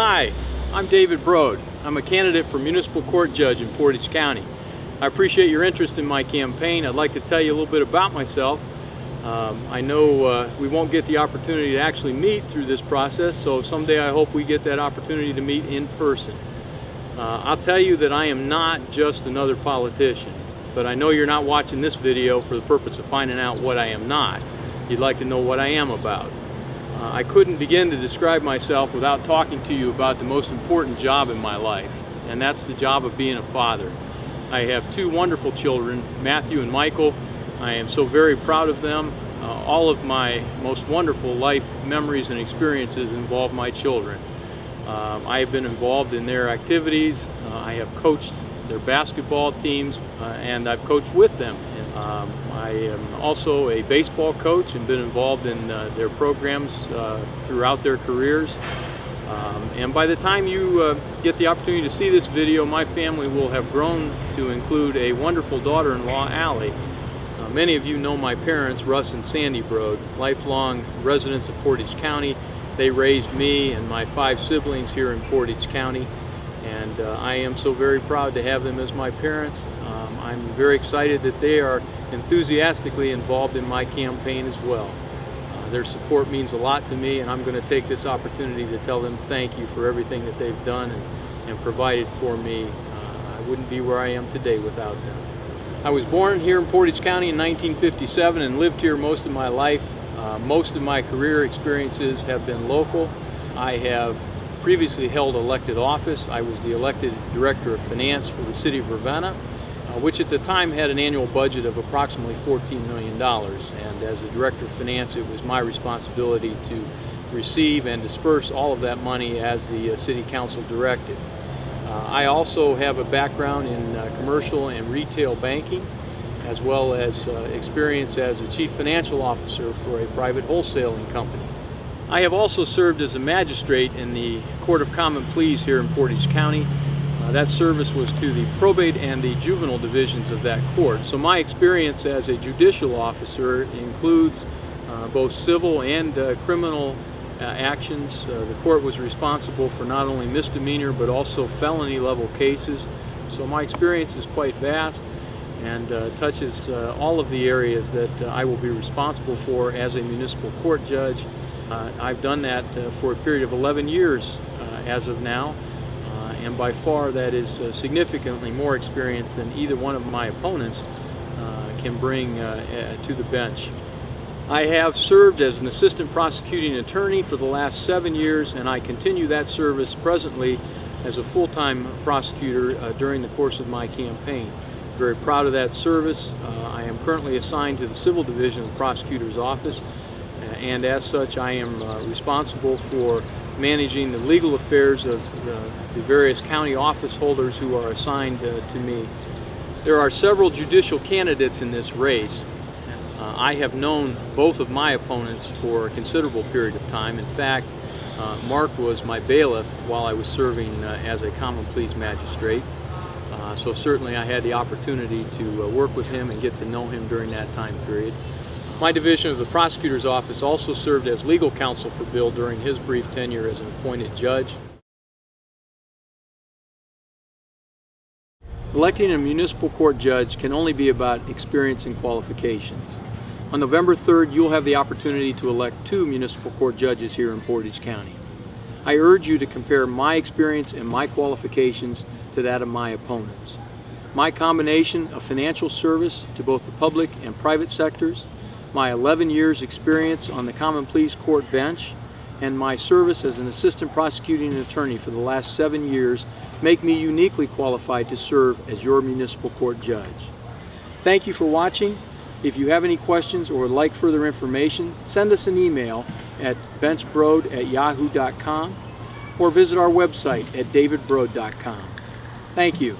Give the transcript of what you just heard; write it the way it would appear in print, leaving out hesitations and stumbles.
Hi, I'm David Brode. I'm a candidate for Municipal Court Judge in Portage County. I appreciate your interest in my campaign. I'd like to tell you a little bit about myself. I know we won't get the opportunity to actually meet through this process, so someday I hope we get that opportunity to meet in person. I'll tell you that I am not just another politician, but I know you're not watching this video for the purpose of finding out what I am not. You'd like to know what I am about. I couldn't begin to describe myself without talking to you about the most important job in my life, and that's the job of being a father. I have two wonderful children, Matthew and Michael. I am so very proud of them. All of my most wonderful life memories and experiences involve my children. I have been involved in their activities. I have coached their basketball teams, and I've coached with them. I am also a baseball coach and been involved in their programs throughout their careers. And by the time you get the opportunity to see this video, my family will have grown to include a wonderful daughter-in-law, Allie. Many of you know my parents, Russ and Sandy Brode, lifelong residents of Portage County. They raised me and my 5 siblings here in Portage County, and I am so very proud to have them as my parents. I'm very excited that they are enthusiastically involved in my campaign as well. Their support means a lot to me, and I'm going to take this opportunity to tell them thank you for everything that they've done and provided for me. I wouldn't be where I am today without them. I was born here in Portage County in 1957 and lived here most of my life. Most of my career experiences have been local. I have previously held elected office. I was the elected Director of Finance for the City of Ravenna, which at the time had an annual budget of approximately $14 million. And as the Director of Finance, it was my responsibility to receive and disperse all of that money as the City Council directed. I also have a background in commercial and retail banking, as well as experience as a Chief Financial Officer for a private wholesaling company. I have also served as a magistrate in the Court of Common Pleas here in Portage County. That service was to the probate and the juvenile divisions of that court. So my experience as a judicial officer includes both civil and criminal actions. The court was responsible for not only misdemeanor but also felony level cases. So my experience is quite vast and touches all of the areas that I will be responsible for as a municipal court judge. I've done that for a period of 11 years as of now. And by far that is significantly more experience than either one of my opponents can bring to the bench. I have served as an assistant prosecuting attorney for the last 7 years, and I continue that service presently as a full-time prosecutor during the course of my campaign. Very proud of that service. I am currently assigned to the Civil Division of the Prosecutor's Office, and as such I am responsible for managing the legal affairs of the various county office holders who are assigned to me. There are several judicial candidates in this race. I have known both of my opponents for a considerable period of time. In fact, Mark was my bailiff while I was serving as a common pleas magistrate. So certainly I had the opportunity to work with him and get to know him during that time period. My division of the prosecutor's office also served as legal counsel for Bill during his brief tenure as an appointed judge. Electing a municipal court judge can only be about experience and qualifications. On November 3rd, you'll have the opportunity to elect 2 municipal court judges here in Portage County. I urge you to compare my experience and my qualifications to that of my opponents. My combination of financial service to both the public and private sectors, my 11 years experience on the Common Pleas Court bench, and my service as an assistant prosecuting attorney for the last 7 years make me uniquely qualified to serve as your municipal court judge. Thank you for watching. If you have any questions or would like further information, send us an email at benchbrode@yahoo.com or visit our website at davidbrode.com. Thank you.